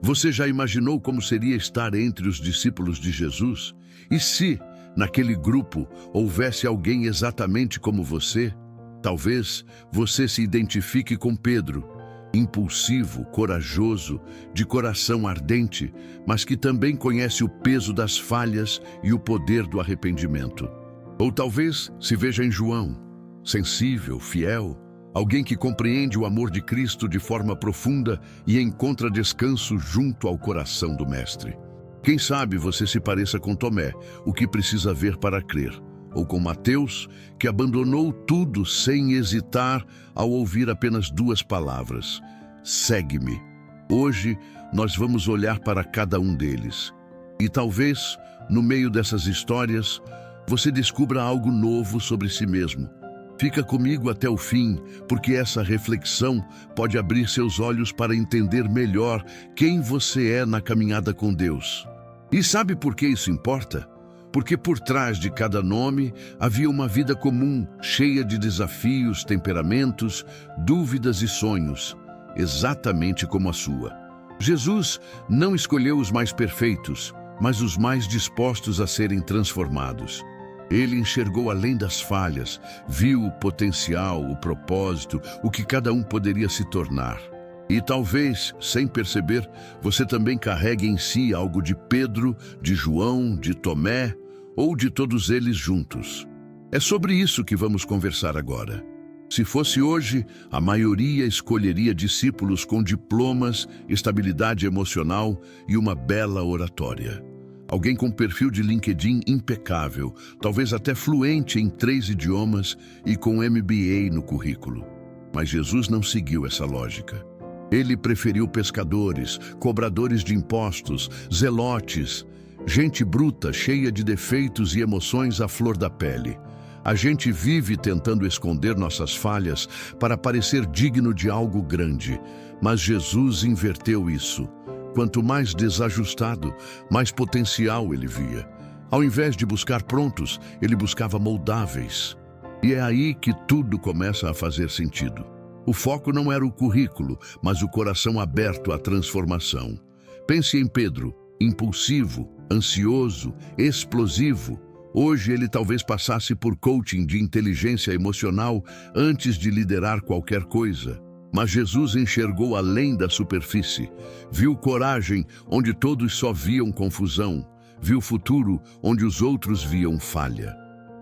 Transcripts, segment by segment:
Você já imaginou como seria estar entre os discípulos de Jesus? E se, naquele grupo, houvesse alguém exatamente como você? Talvez você se identifique com Pedro, impulsivo, corajoso, de coração ardente, mas que também conhece o peso das falhas e o poder do arrependimento. Ou talvez se veja em João, sensível, fiel, alguém que compreende o amor de Cristo de forma profunda e encontra descanso junto ao coração do Mestre. Quem sabe você se pareça com Tomé, o que precisa ver para crer, ou com Mateus, que abandonou tudo sem hesitar ao ouvir apenas 2 palavras: segue-me. Hoje nós vamos olhar para cada um deles. E talvez, no meio dessas histórias, você descubra algo novo sobre si mesmo. Fica comigo até o fim, porque essa reflexão pode abrir seus olhos para entender melhor quem você é na caminhada com Deus. E sabe por que isso importa? Porque por trás de cada nome havia uma vida comum, cheia de desafios, temperamentos, dúvidas e sonhos, exatamente como a sua. Jesus não escolheu os mais perfeitos, mas os mais dispostos a serem transformados. Ele enxergou além das falhas, viu o potencial, o propósito, o que cada um poderia se tornar. E talvez, sem perceber, você também carregue em si algo de Pedro, de João, de Tomé, ou de todos eles juntos. É sobre isso que vamos conversar agora. Se fosse hoje, a maioria escolheria discípulos com diplomas, estabilidade emocional e uma bela oratória. Alguém com perfil de LinkedIn impecável, talvez até fluente em 3 idiomas e com MBA no currículo. Mas Jesus não seguiu essa lógica. Ele preferiu pescadores, cobradores de impostos, zelotes, gente bruta, cheia de defeitos e emoções à flor da pele. A gente vive tentando esconder nossas falhas para parecer digno de algo grande, mas Jesus inverteu isso. Quanto mais desajustado, mais potencial ele via. Ao invés de buscar prontos, ele buscava moldáveis. E é aí que tudo começa a fazer sentido. O foco não era o currículo, mas o coração aberto à transformação. Pense em Pedro, impulsivo, ansioso, explosivo. Hoje ele talvez passasse por coaching de inteligência emocional antes de liderar qualquer coisa. Mas Jesus enxergou além da superfície, viu coragem onde todos só viam confusão, viu futuro onde os outros viam falha.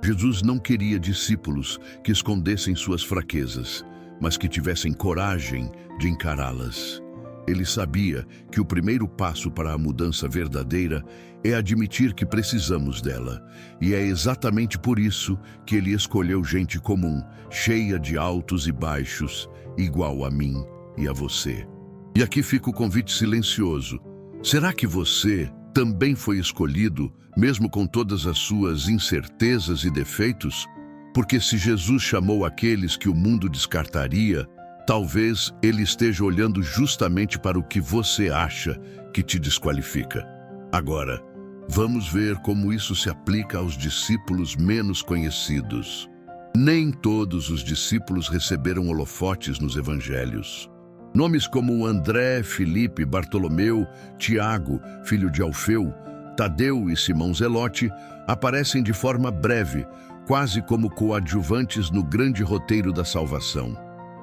Jesus não queria discípulos que escondessem suas fraquezas, mas que tivessem coragem de encará-las. Ele sabia que o primeiro passo para a mudança verdadeira é admitir que precisamos dela. E é exatamente por isso que ele escolheu gente comum, cheia de altos e baixos, igual a mim e a você. E aqui fica o convite silencioso. Será que você também foi escolhido, mesmo com todas as suas incertezas e defeitos? Porque se Jesus chamou aqueles que o mundo descartaria, talvez ele esteja olhando justamente para o que você acha que te desqualifica. Agora, vamos ver como isso se aplica aos discípulos menos conhecidos. Nem todos os discípulos receberam holofotes nos evangelhos. Nomes como André, Filipe, Bartolomeu, Tiago, filho de Alfeu, Tadeu e Simão Zelote aparecem de forma breve, quase como coadjuvantes no grande roteiro da salvação.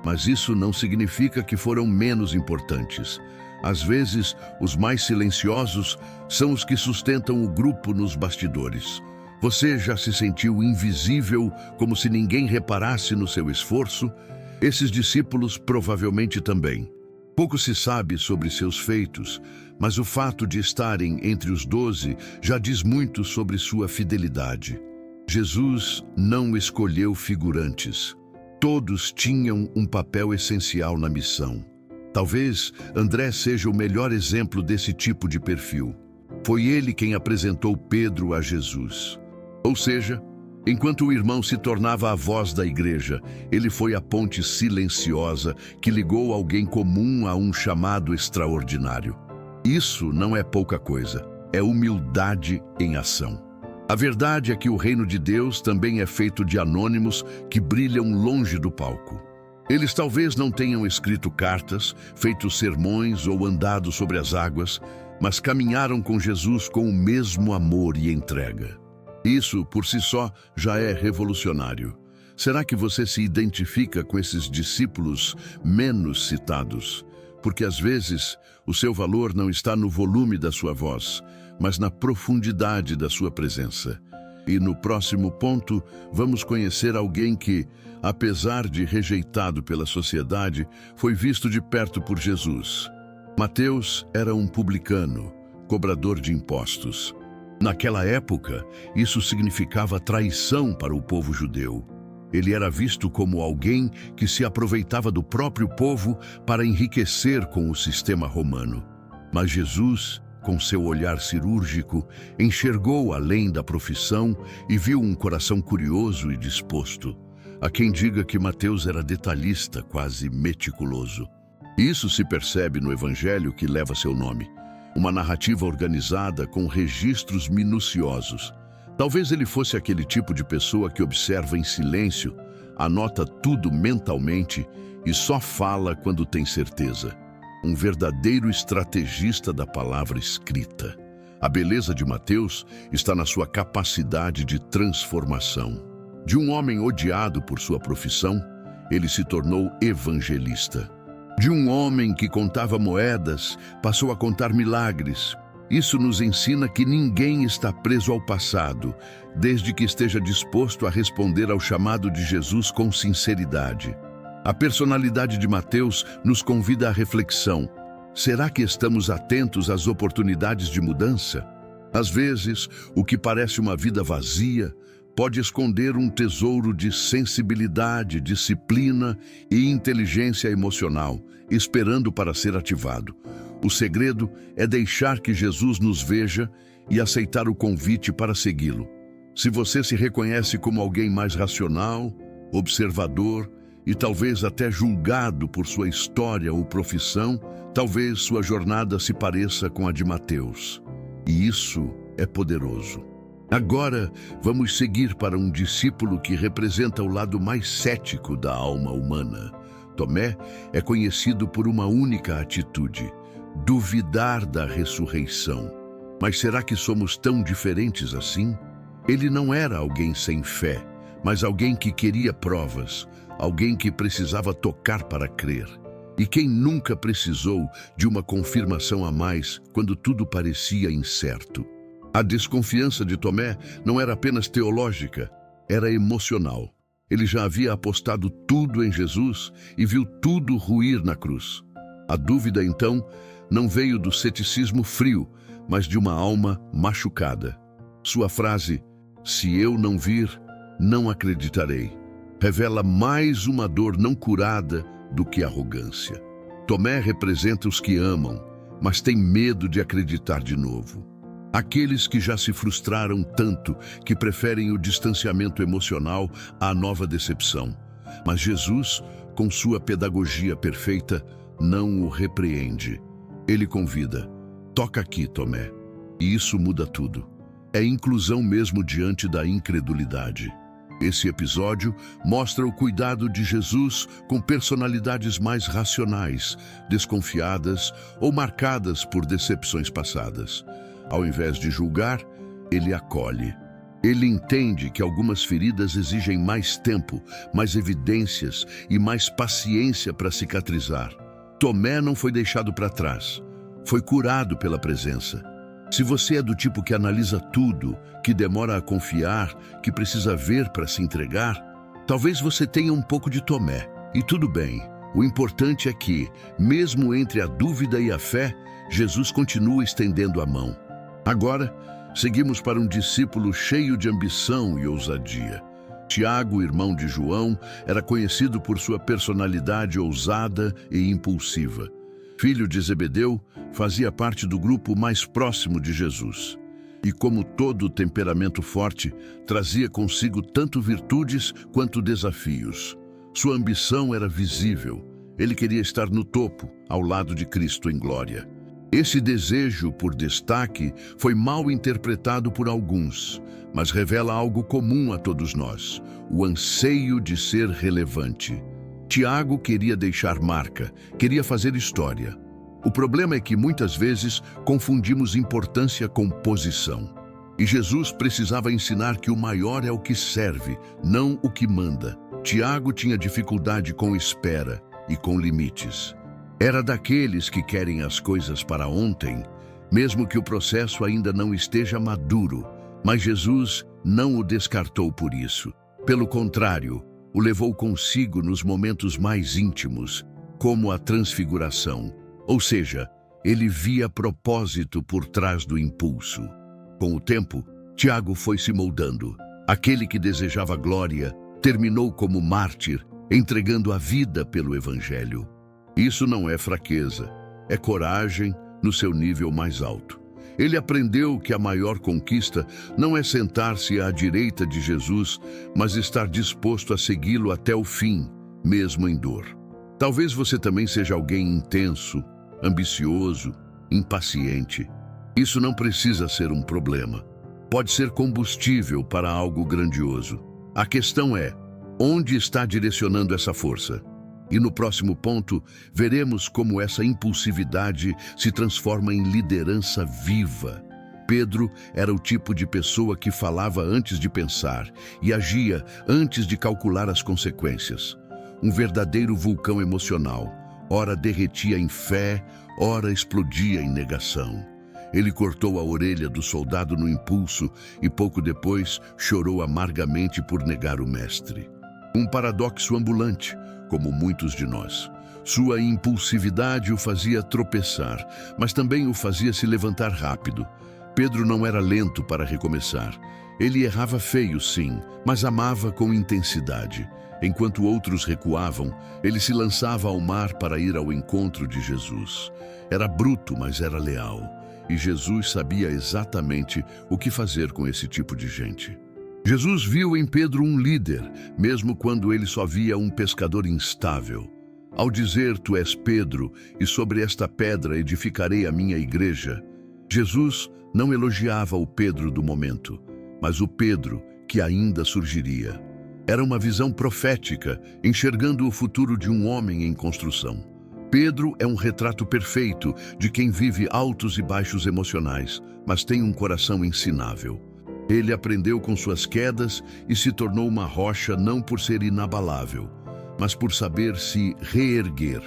Mas isso não significa que foram menos importantes. Às vezes, os mais silenciosos são os que sustentam o grupo nos bastidores. Você já se sentiu invisível, como se ninguém reparasse no seu esforço? Esses discípulos provavelmente também. Pouco se sabe sobre seus feitos, mas o fato de estarem entre os 12 já diz muito sobre sua fidelidade. Jesus não escolheu figurantes. Todos tinham um papel essencial na missão. Talvez André seja o melhor exemplo desse tipo de perfil. Foi ele quem apresentou Pedro a Jesus. Ou seja, enquanto o irmão se tornava a voz da igreja, ele foi a ponte silenciosa que ligou alguém comum a um chamado extraordinário. Isso não é pouca coisa, é humildade em ação. A verdade é que o reino de Deus também é feito de anônimos que brilham longe do palco. Eles talvez não tenham escrito cartas, feito sermões ou andado sobre as águas, mas caminharam com Jesus com o mesmo amor e entrega. Isso, por si só, já é revolucionário. Será que você se identifica com esses discípulos menos citados? Porque às vezes o seu valor não está no volume da sua voz, mas na profundidade da sua presença. E no próximo ponto, vamos conhecer alguém que, apesar de rejeitado pela sociedade, foi visto de perto por Jesus. Mateus era um publicano, cobrador de impostos. Naquela época, isso significava traição para o povo judeu. Ele era visto como alguém que se aproveitava do próprio povo para enriquecer com o sistema romano. Mas Jesus, com seu olhar cirúrgico, enxergou além da profissão e viu um coração curioso e disposto. Há quem diga que Mateus era detalhista, quase meticuloso. Isso se percebe no evangelho que leva seu nome. Uma narrativa organizada com registros minuciosos. Talvez ele fosse aquele tipo de pessoa que observa em silêncio, anota tudo mentalmente e só fala quando tem certeza. Um verdadeiro estrategista da palavra escrita. A beleza de Mateus está na sua capacidade de transformação. De um homem odiado por sua profissão, ele se tornou evangelista. De um homem que contava moedas, passou a contar milagres. Isso nos ensina que ninguém está preso ao passado, desde que esteja disposto a responder ao chamado de Jesus com sinceridade. A personalidade de Mateus nos convida à reflexão. Será que estamos atentos às oportunidades de mudança? Às vezes, o que parece uma vida vazia pode esconder um tesouro de sensibilidade, disciplina e inteligência emocional, esperando para ser ativado. O segredo é deixar que Jesus nos veja e aceitar o convite para segui-lo. Se você se reconhece como alguém mais racional, observador e talvez até julgado por sua história ou profissão, talvez sua jornada se pareça com a de Mateus. E isso é poderoso. Agora, vamos seguir para um discípulo que representa o lado mais cético da alma humana. Tomé é conhecido por uma única atitude: duvidar da ressurreição. Mas será que somos tão diferentes assim? Ele não era alguém sem fé, mas alguém que queria provas, alguém que precisava tocar para crer. E quem nunca precisou de uma confirmação a mais quando tudo parecia incerto? A desconfiança de Tomé não era apenas teológica, era emocional. Ele já havia apostado tudo em Jesus e viu tudo ruir na cruz. A dúvida, então, não veio do ceticismo frio, mas de uma alma machucada. Sua frase, "Se eu não vir, não acreditarei", revela mais uma dor não curada do que arrogância. Tomé representa os que amam, mas têm medo de acreditar de novo. Aqueles que já se frustraram tanto que preferem o distanciamento emocional à nova decepção. Mas Jesus, com sua pedagogia perfeita, não o repreende. Ele convida: toca aqui, Tomé. E isso muda tudo. É inclusão mesmo diante da incredulidade. Esse episódio mostra o cuidado de Jesus com personalidades mais racionais, desconfiadas ou marcadas por decepções passadas. Ao invés de julgar, ele acolhe. Ele entende que algumas feridas exigem mais tempo, mais evidências e mais paciência para cicatrizar. Tomé não foi deixado para trás. Foi curado pela presença. Se você é do tipo que analisa tudo, que demora a confiar, que precisa ver para se entregar, talvez você tenha um pouco de Tomé. E tudo bem. O importante é que, mesmo entre a dúvida e a fé, Jesus continua estendendo a mão. Agora, seguimos para um discípulo cheio de ambição e ousadia. Tiago, irmão de João, era conhecido por sua personalidade ousada e impulsiva. Filho de Zebedeu, fazia parte do grupo mais próximo de Jesus. E como todo temperamento forte, trazia consigo tanto virtudes quanto desafios. Sua ambição era visível. Ele queria estar no topo, ao lado de Cristo em glória. Esse desejo por destaque foi mal interpretado por alguns, mas revela algo comum a todos nós: o anseio de ser relevante. Tiago queria deixar marca, queria fazer história. O problema é que muitas vezes confundimos importância com posição. E Jesus precisava ensinar que o maior é o que serve, não o que manda. Tiago tinha dificuldade com espera e com limites. Era daqueles que querem as coisas para ontem, mesmo que o processo ainda não esteja maduro. Mas Jesus não o descartou por isso. Pelo contrário, o levou consigo nos momentos mais íntimos, como a transfiguração. Ou seja, ele via propósito por trás do impulso. Com o tempo, Tiago foi se moldando. Aquele que desejava glória terminou como mártir, entregando a vida pelo Evangelho. Isso não é fraqueza, é coragem no seu nível mais alto. Ele aprendeu que a maior conquista não é sentar-se à direita de Jesus, mas estar disposto a segui-lo até o fim, mesmo em dor. Talvez você também seja alguém intenso, ambicioso, impaciente. Isso não precisa ser um problema. Pode ser combustível para algo grandioso. A questão é, onde está direcionando essa força? E no próximo ponto, veremos como essa impulsividade se transforma em liderança viva. Pedro era o tipo de pessoa que falava antes de pensar e agia antes de calcular as consequências. Um verdadeiro vulcão emocional. Ora derretia em fé, ora explodia em negação. Ele cortou a orelha do soldado no impulso e pouco depois chorou amargamente por negar o mestre. Um paradoxo ambulante, como muitos de nós. Sua impulsividade o fazia tropeçar, mas também o fazia se levantar rápido. Pedro não era lento para recomeçar. Ele errava feio, sim, mas amava com intensidade. Enquanto outros recuavam, ele se lançava ao mar para ir ao encontro de Jesus. Era bruto, mas era leal. E Jesus sabia exatamente o que fazer com esse tipo de gente. Jesus viu em Pedro um líder, mesmo quando ele só via um pescador instável. Ao dizer, tu és Pedro, e sobre esta pedra edificarei a minha igreja, Jesus não elogiava o Pedro do momento, mas o Pedro que ainda surgiria. Era uma visão profética, enxergando o futuro de um homem em construção. Pedro é um retrato perfeito de quem vive altos e baixos emocionais, mas tem um coração ensinável. Ele aprendeu com suas quedas e se tornou uma rocha não por ser inabalável, mas por saber se reerguer.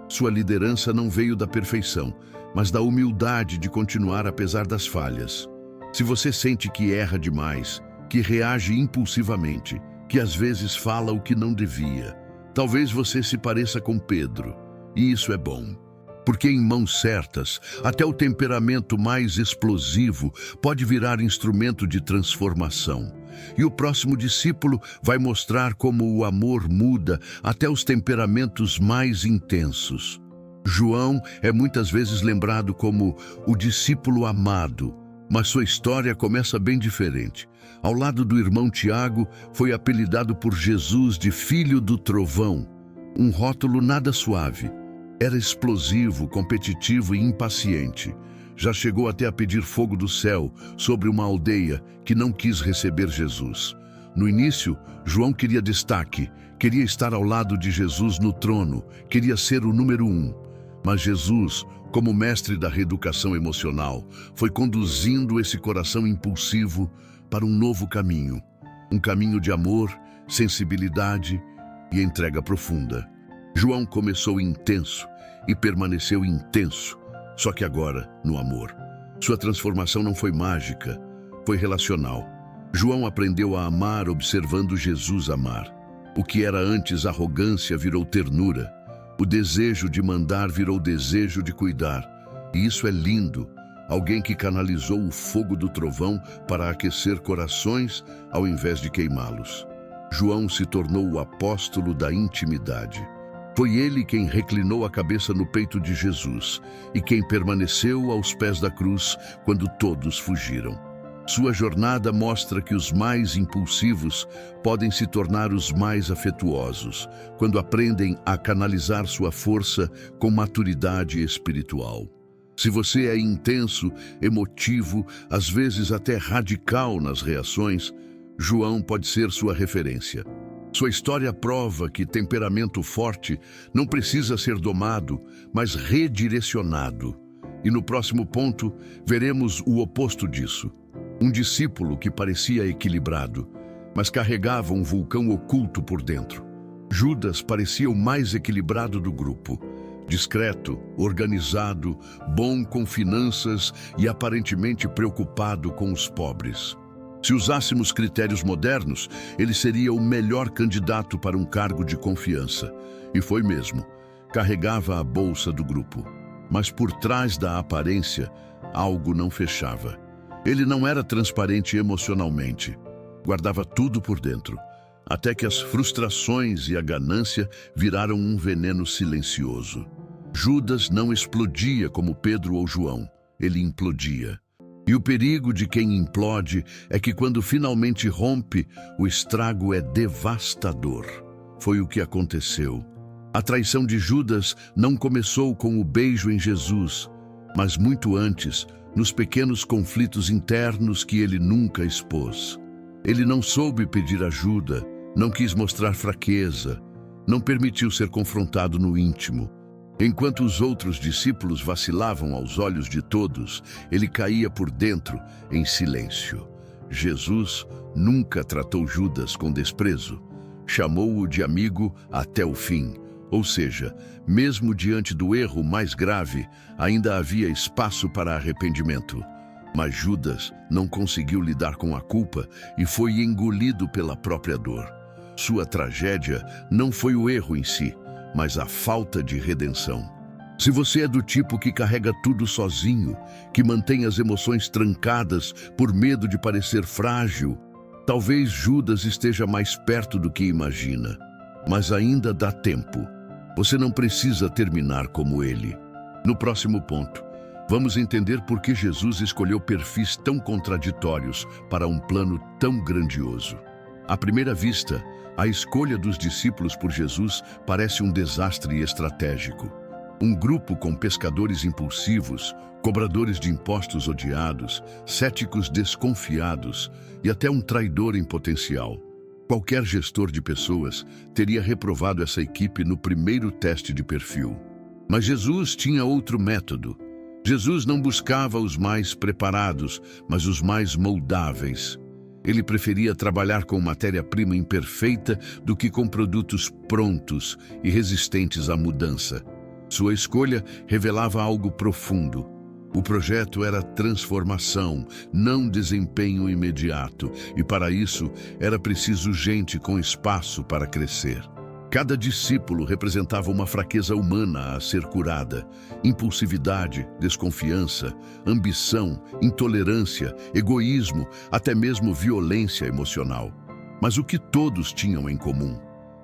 Sua liderança não veio da perfeição, mas da humildade de continuar apesar das falhas. Se você sente que erra demais, que reage impulsivamente, que às vezes fala o que não devia, talvez você se pareça com Pedro. E isso é bom, porque em mãos certas, até o temperamento mais explosivo pode virar instrumento de transformação. E o próximo discípulo vai mostrar como o amor muda até os temperamentos mais intensos. João é muitas vezes lembrado como o discípulo amado, mas sua história começa bem diferente. Ao lado do irmão Tiago, foi apelidado por Jesus de Filho do Trovão, um rótulo nada suave. Era explosivo, competitivo e impaciente. Já chegou até a pedir fogo do céu sobre uma aldeia que não quis receber Jesus. No início, João queria destaque, queria estar ao lado de Jesus no trono, queria ser o número 1. Mas Jesus, como mestre da reeducação emocional, foi conduzindo esse coração impulsivo para um novo caminho. Um caminho de amor, sensibilidade e entrega profunda. João começou intenso e permaneceu intenso, só que agora no amor. Sua transformação não foi mágica, foi relacional. João aprendeu a amar observando Jesus amar. O que era antes arrogância virou ternura. O desejo de mandar virou desejo de cuidar. E isso é lindo. Alguém que canalizou o fogo do trovão para aquecer corações ao invés de queimá-los. João se tornou o apóstolo da intimidade. Foi ele quem reclinou a cabeça no peito de Jesus e quem permaneceu aos pés da cruz quando todos fugiram. Sua jornada mostra que os mais impulsivos podem se tornar os mais afetuosos, quando aprendem a canalizar sua força com maturidade espiritual. Se você é intenso, emotivo, às vezes até radical nas reações, João pode ser sua referência. Sua história prova que temperamento forte não precisa ser domado, mas redirecionado. E no próximo ponto, veremos o oposto disso. Um discípulo que parecia equilibrado, mas carregava um vulcão oculto por dentro. Judas parecia o mais equilibrado do grupo. Discreto, organizado, bom com finanças e aparentemente preocupado com os pobres. Se usássemos critérios modernos, ele seria o melhor candidato para um cargo de confiança. E foi mesmo. Carregava a bolsa do grupo. Mas por trás da aparência, algo não fechava. Ele não era transparente emocionalmente. Guardava tudo por dentro. Até que as frustrações e a ganância viraram um veneno silencioso. Judas não explodia como Pedro ou João. Ele implodia. E o perigo de quem implode é que quando finalmente rompe, o estrago é devastador. Foi o que aconteceu. A traição de Judas não começou com o beijo em Jesus, mas muito antes, nos pequenos conflitos internos que ele nunca expôs. Ele não soube pedir ajuda, não quis mostrar fraqueza, não permitiu ser confrontado no íntimo. Enquanto os outros discípulos vacilavam aos olhos de todos, ele caía por dentro, em silêncio. Jesus nunca tratou Judas com desprezo. Chamou-o de amigo até o fim. Ou seja, mesmo diante do erro mais grave, ainda havia espaço para arrependimento. Mas Judas não conseguiu lidar com a culpa e foi engolido pela própria dor. Sua tragédia não foi o erro em si, mas a falta de redenção. Se você é do tipo que carrega tudo sozinho, que mantém as emoções trancadas por medo de parecer frágil, talvez Judas esteja mais perto do que imagina. Mas ainda dá tempo. Você não precisa terminar como ele. No próximo ponto, vamos entender por que Jesus escolheu perfis tão contraditórios para um plano tão grandioso. À primeira vista, a escolha dos discípulos por Jesus parece um desastre estratégico. Um grupo com pescadores impulsivos, cobradores de impostos odiados, céticos desconfiados e até um traidor em potencial. Qualquer gestor de pessoas teria reprovado essa equipe no primeiro teste de perfil. Mas Jesus tinha outro método. Jesus não buscava os mais preparados, mas os mais moldáveis. Ele preferia trabalhar com matéria-prima imperfeita do que com produtos prontos e resistentes à mudança. Sua escolha revelava algo profundo. O projeto era transformação, não desempenho imediato, e para isso era preciso gente com espaço para crescer. Cada discípulo representava uma fraqueza humana a ser curada: impulsividade, desconfiança, ambição, intolerância, egoísmo, até mesmo violência emocional. Mas o que todos tinham em comum?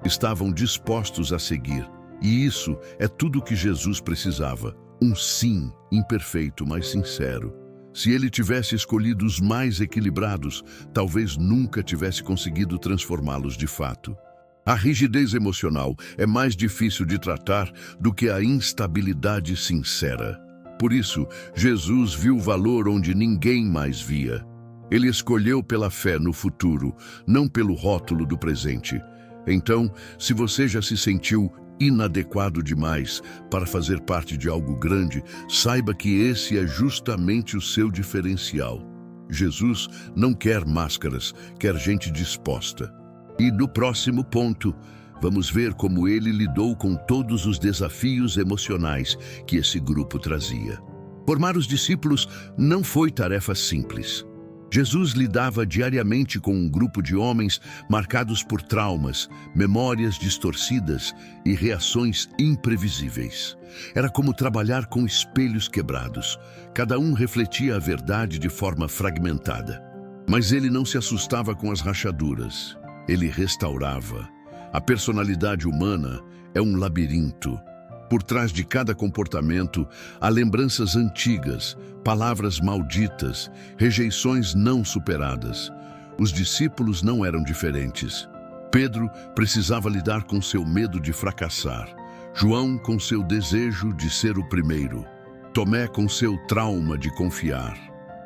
Estavam dispostos a seguir. E isso é tudo o que Jesus precisava. Um sim, imperfeito, mas sincero. Se ele tivesse escolhido os mais equilibrados, talvez nunca tivesse conseguido transformá-los de fato. A rigidez emocional é mais difícil de tratar do que a instabilidade sincera. Por isso, Jesus viu valor onde ninguém mais via. Ele escolheu pela fé no futuro, não pelo rótulo do presente. Então, se você já se sentiu inadequado demais para fazer parte de algo grande, saiba que esse é justamente o seu diferencial. Jesus não quer máscaras, quer gente disposta. E no próximo ponto, vamos ver como ele lidou com todos os desafios emocionais que esse grupo trazia. Formar os discípulos não foi tarefa simples. Jesus lidava diariamente com um grupo de homens marcados por traumas, memórias distorcidas e reações imprevisíveis. Era como trabalhar com espelhos quebrados. Cada um refletia a verdade de forma fragmentada. Mas ele não se assustava com as rachaduras. Ele restaurava. A personalidade humana é um labirinto. Por trás de cada comportamento, há lembranças antigas, palavras malditas, rejeições não superadas. Os discípulos não eram diferentes. Pedro precisava lidar com seu medo de fracassar. João com seu desejo de ser o primeiro. Tomé com seu trauma de confiar.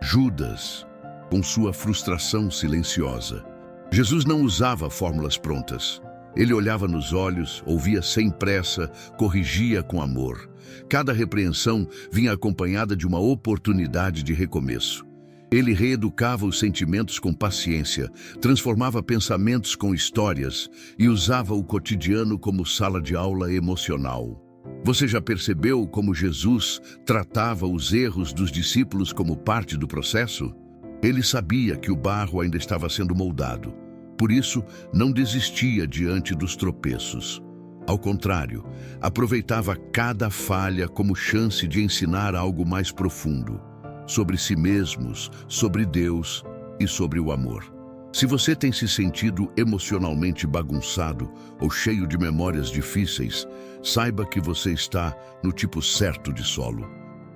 Judas com sua frustração silenciosa. Jesus não usava fórmulas prontas. Ele olhava nos olhos, ouvia sem pressa, corrigia com amor. Cada repreensão vinha acompanhada de uma oportunidade de recomeço. Ele reeducava os sentimentos com paciência, transformava pensamentos com histórias e usava o cotidiano como sala de aula emocional. Você já percebeu como Jesus tratava os erros dos discípulos como parte do processo? Ele sabia que o barro ainda estava sendo moldado. Por isso, não desistia diante dos tropeços. Ao contrário, aproveitava cada falha como chance de ensinar algo mais profundo, sobre si mesmos, sobre Deus e sobre o amor. Se você tem se sentido emocionalmente bagunçado ou cheio de memórias difíceis, saiba que você está no tipo certo de solo.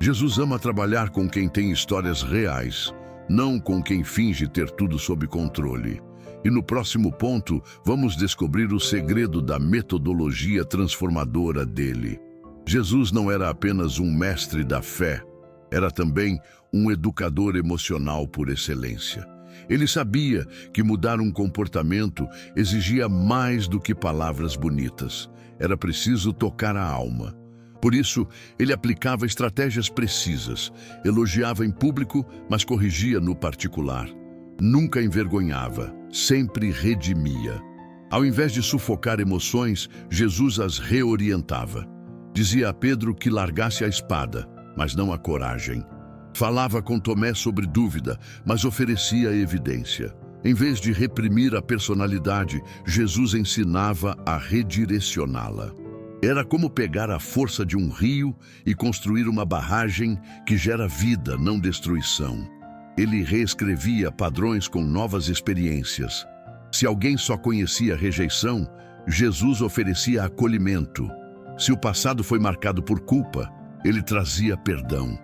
Jesus ama trabalhar com quem tem histórias reais, não com quem finge ter tudo sob controle. E no próximo ponto, vamos descobrir o segredo da metodologia transformadora dele. Jesus não era apenas um mestre da fé, era também um educador emocional por excelência. Ele sabia que mudar um comportamento exigia mais do que palavras bonitas. Era preciso tocar a alma. Por isso, ele aplicava estratégias precisas, elogiava em público, mas corrigia no particular. Nunca envergonhava, sempre redimia. Ao invés de sufocar emoções, Jesus as reorientava. Dizia a Pedro que largasse a espada, mas não a coragem. Falava com Tomé sobre dúvida, mas oferecia evidência. Em vez de reprimir a personalidade, Jesus ensinava a redirecioná-la. Era como pegar a força de um rio e construir uma barragem que gera vida, não destruição. Ele reescrevia padrões com novas experiências. Se alguém só conhecia rejeição, Jesus oferecia acolhimento. Se o passado foi marcado por culpa, ele trazia perdão.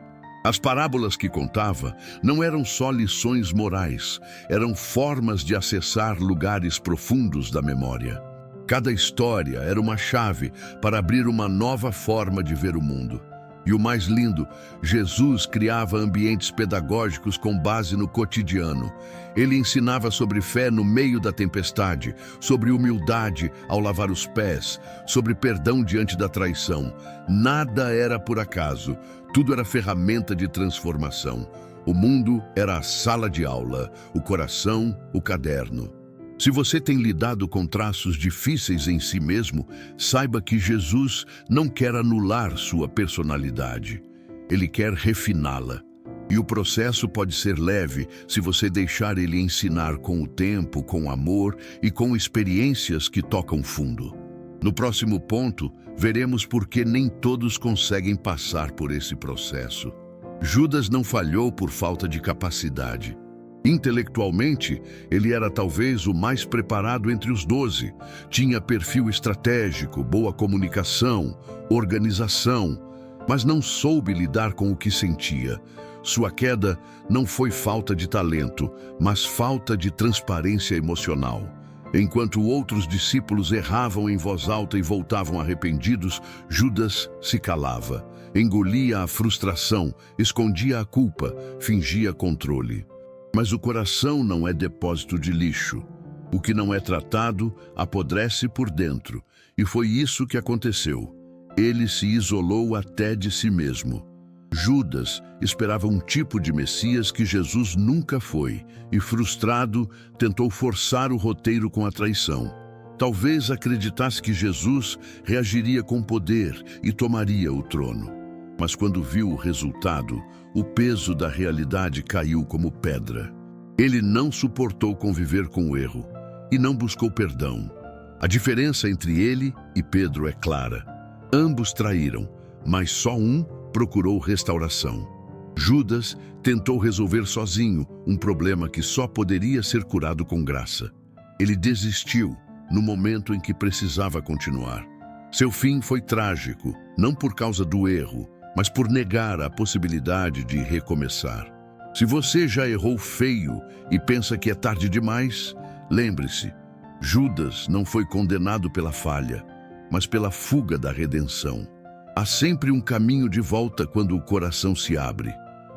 As parábolas que contava não eram só lições morais, eram formas de acessar lugares profundos da memória. Cada história era uma chave para abrir uma nova forma de ver o mundo. E o mais lindo, Jesus criava ambientes pedagógicos com base no cotidiano. Ele ensinava sobre fé no meio da tempestade, sobre humildade ao lavar os pés, sobre perdão diante da traição. Nada era por acaso, tudo era ferramenta de transformação. O mundo era a sala de aula, o coração, o caderno. Se você tem lidado com traços difíceis em si mesmo, saiba que Jesus não quer anular sua personalidade. Ele quer refiná-la. E o processo pode ser leve se você deixar ele ensinar com o tempo, com amor e com experiências que tocam fundo. No próximo ponto, veremos por que nem todos conseguem passar por esse processo. Judas não falhou por falta de capacidade. Intelectualmente, ele era talvez o mais preparado entre os 12. Tinha perfil estratégico, boa comunicação, organização, mas não soube lidar com o que sentia. Sua queda não foi falta de talento, mas falta de transparência emocional. Enquanto outros discípulos erravam em voz alta e voltavam arrependidos, Judas se calava, engolia a frustração, escondia a culpa, fingia controle. Mas o coração não é depósito de lixo. O que não é tratado apodrece por dentro. E foi isso que aconteceu. Ele se isolou até de si mesmo. Judas esperava um tipo de Messias que Jesus nunca foi, e frustrado, tentou forçar o roteiro com a traição. Talvez acreditasse que Jesus reagiria com poder e tomaria o trono. Mas quando viu o resultado, o peso da realidade caiu como pedra. Ele não suportou conviver com o erro e não buscou perdão. A diferença entre ele e Pedro é clara. Ambos traíram, mas só um procurou restauração. Judas tentou resolver sozinho um problema que só poderia ser curado com graça. Ele desistiu no momento em que precisava continuar. Seu fim foi trágico, não por causa do erro, mas por negar a possibilidade de recomeçar. Se você já errou feio e pensa que é tarde demais, lembre-se, Judas não foi condenado pela falha, mas pela fuga da redenção. Há sempre um caminho de volta quando o coração se abre.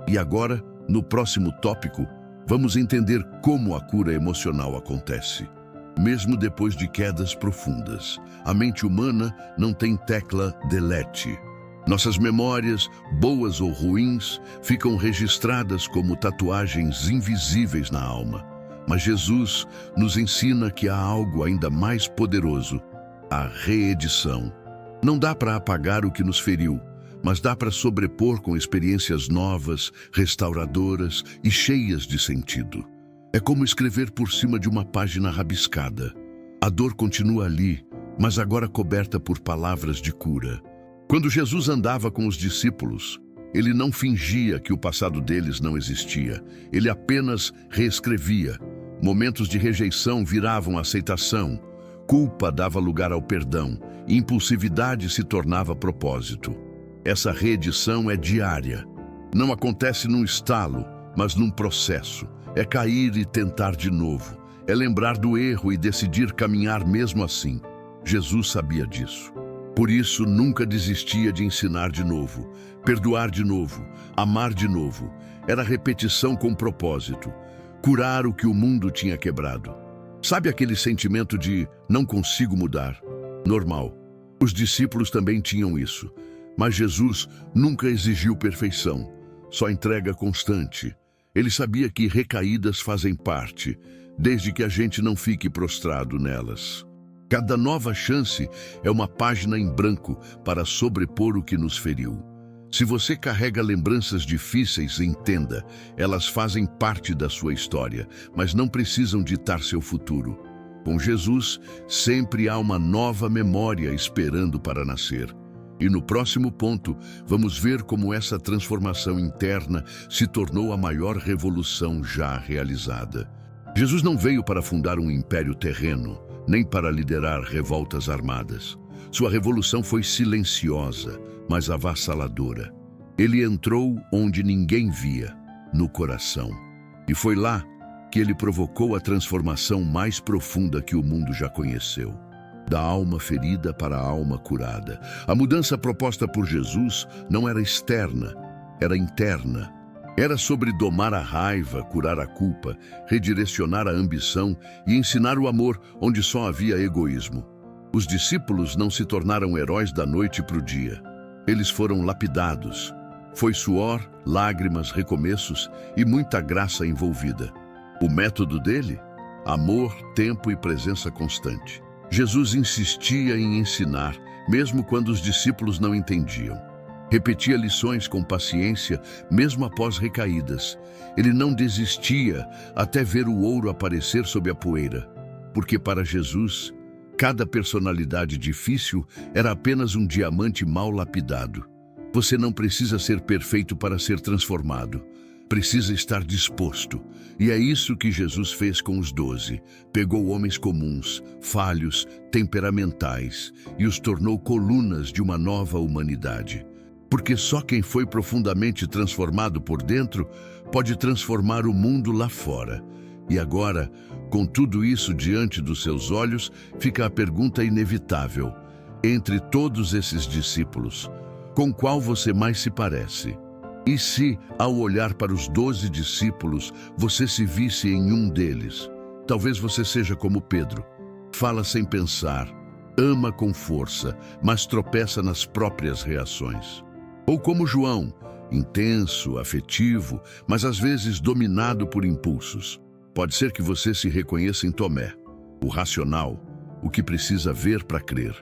E agora, no próximo tópico, vamos entender como a cura emocional acontece. mesmo depois de quedas profundas. A mente humana não tem tecla delete. Nossas memórias, boas ou ruins, ficam registradas como tatuagens invisíveis na alma. Mas Jesus nos ensina que há algo ainda mais poderoso: a reedição. Não dá para apagar o que nos feriu, mas dá para sobrepor com experiências novas, restauradoras e cheias de sentido. É como escrever por cima de uma página rabiscada. A dor continua ali, mas agora coberta por palavras de cura. Quando Jesus andava com os discípulos, ele não fingia que o passado deles não existia. Ele apenas reescrevia. Momentos de rejeição viravam aceitação. Culpa dava lugar ao perdão. Impulsividade se tornava propósito. Essa reedição é diária. Não acontece num estalo, mas num processo. É cair e tentar de novo. É lembrar do erro e decidir caminhar mesmo assim. Jesus sabia disso. Por isso, nunca desistia de ensinar de novo, perdoar de novo, amar de novo. Era repetição com propósito. Curar o que o mundo tinha quebrado. Sabe aquele sentimento de não consigo mudar? Normal. Os discípulos também tinham isso. Mas Jesus nunca exigiu perfeição, só entrega constante. Ele sabia que recaídas fazem parte, desde que a gente não fique prostrado nelas. Cada nova chance é uma página em branco para sobrepor o que nos feriu. Se você carrega lembranças difíceis, entenda, elas fazem parte da sua história, mas não precisam ditar seu futuro. Com Jesus, sempre há uma nova memória esperando para nascer. E no próximo ponto, vamos ver como essa transformação interna se tornou a maior revolução já realizada. Jesus não veio para fundar um império terreno, nem para liderar revoltas armadas. Sua revolução foi silenciosa, mas avassaladora. Ele entrou onde ninguém via, no coração. E foi lá que ele provocou a transformação mais profunda que o mundo já conheceu. Da alma ferida para a alma curada. A mudança proposta por Jesus não era externa, era interna. Era sobre domar a raiva, curar a culpa, redirecionar a ambição e ensinar o amor onde só havia egoísmo. Os discípulos não se tornaram heróis da noite para o dia. Eles foram lapidados. Foi suor, lágrimas, recomeços e muita graça envolvida. O método dele? Amor, tempo e presença constante. Jesus insistia em ensinar, mesmo quando os discípulos não entendiam. Repetia lições com paciência, mesmo após recaídas. Ele não desistia até ver o ouro aparecer sob a poeira. Porque para Jesus, cada personalidade difícil era apenas um diamante mal lapidado. Você não precisa ser perfeito para ser transformado. Precisa estar disposto. E é isso que Jesus fez com os 12. Pegou homens comuns, falhos, temperamentais e os tornou colunas de uma nova humanidade. Porque só quem foi profundamente transformado por dentro pode transformar o mundo lá fora. E agora, com tudo isso diante dos seus olhos, fica a pergunta inevitável. Entre todos esses discípulos, com qual você mais se parece? E se, ao olhar para os 12 discípulos, você se visse em um deles? Talvez você seja como Pedro. Fala sem pensar, ama com força, mas tropeça nas próprias reações. Ou como João, intenso, afetivo, mas às vezes dominado por impulsos. Pode ser que você se reconheça em Tomé, o racional, o que precisa ver para crer.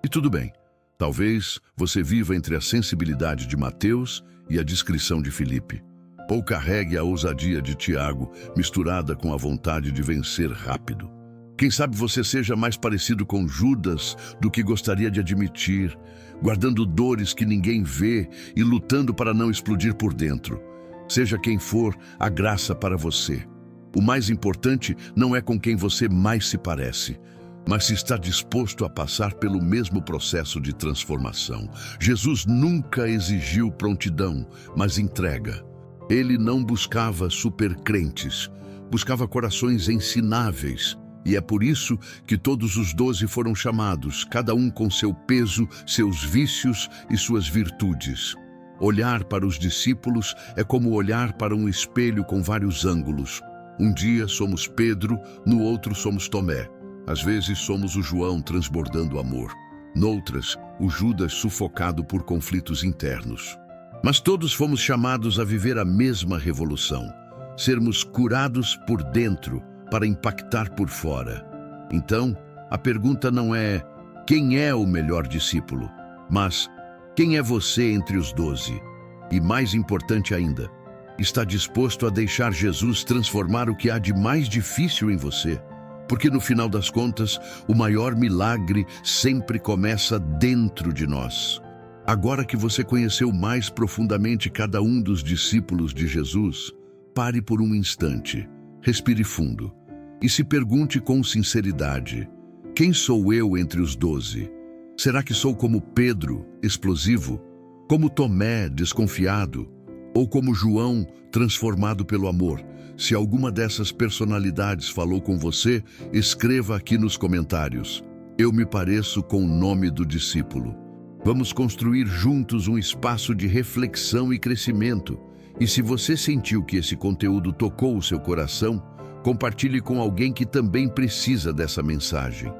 E tudo bem, talvez você viva entre a sensibilidade de Mateus e a discrição de Filipe. Ou carregue a ousadia de Tiago, misturada com a vontade de vencer rápido. Quem sabe você seja mais parecido com Judas do que gostaria de admitir, guardando dores que ninguém vê e lutando para não explodir por dentro. Seja quem for, a graça para você. O mais importante não é com quem você mais se parece, mas se está disposto a passar pelo mesmo processo de transformação. Jesus nunca exigiu prontidão, mas entrega. Ele não buscava supercrentes, buscava corações ensináveis. E é por isso que todos os 12 foram chamados, cada um com seu peso, seus vícios e suas virtudes. Olhar para os discípulos é como olhar para um espelho com vários ângulos. Um dia somos Pedro, no outro somos Tomé. Às vezes somos o João transbordando amor. Noutras, o Judas sufocado por conflitos internos. Mas todos fomos chamados a viver a mesma revolução. Sermos curados por dentro para impactar por fora. Então, a pergunta não é quem é o melhor discípulo, mas quem é você entre os 12? E mais importante ainda, está disposto a deixar Jesus transformar o que há de mais difícil em você? Porque no final das contas, o maior milagre sempre começa dentro de nós. Agora que você conheceu mais profundamente cada um dos discípulos de Jesus, pare por um instante, respire fundo e se pergunte com sinceridade: quem sou eu entre os 12? Será que sou como Pedro, explosivo? Como Tomé, desconfiado? Ou como João, transformado pelo amor? Se alguma dessas personalidades falou com você, escreva aqui nos comentários. Eu me pareço com o nome do discípulo. Vamos construir juntos um espaço de reflexão e crescimento. E se você sentiu que esse conteúdo tocou o seu coração, compartilhe com alguém que também precisa dessa mensagem.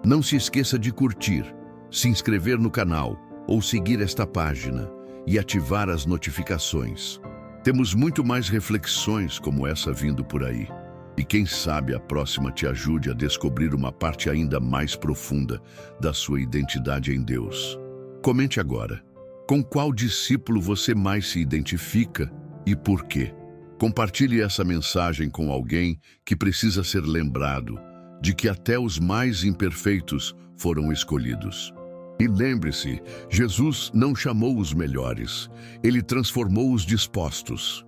Não se esqueça de curtir, se inscrever no canal ou seguir esta página e ativar as notificações. Temos muito mais reflexões como essa vindo por aí. E quem sabe a próxima te ajude a descobrir uma parte ainda mais profunda da sua identidade em Deus. Comente agora. Com qual discípulo você mais se identifica e por quê? Compartilhe essa mensagem com alguém que precisa ser lembrado de que até os mais imperfeitos foram escolhidos. E lembre-se, Jesus não chamou os melhores, ele transformou os dispostos.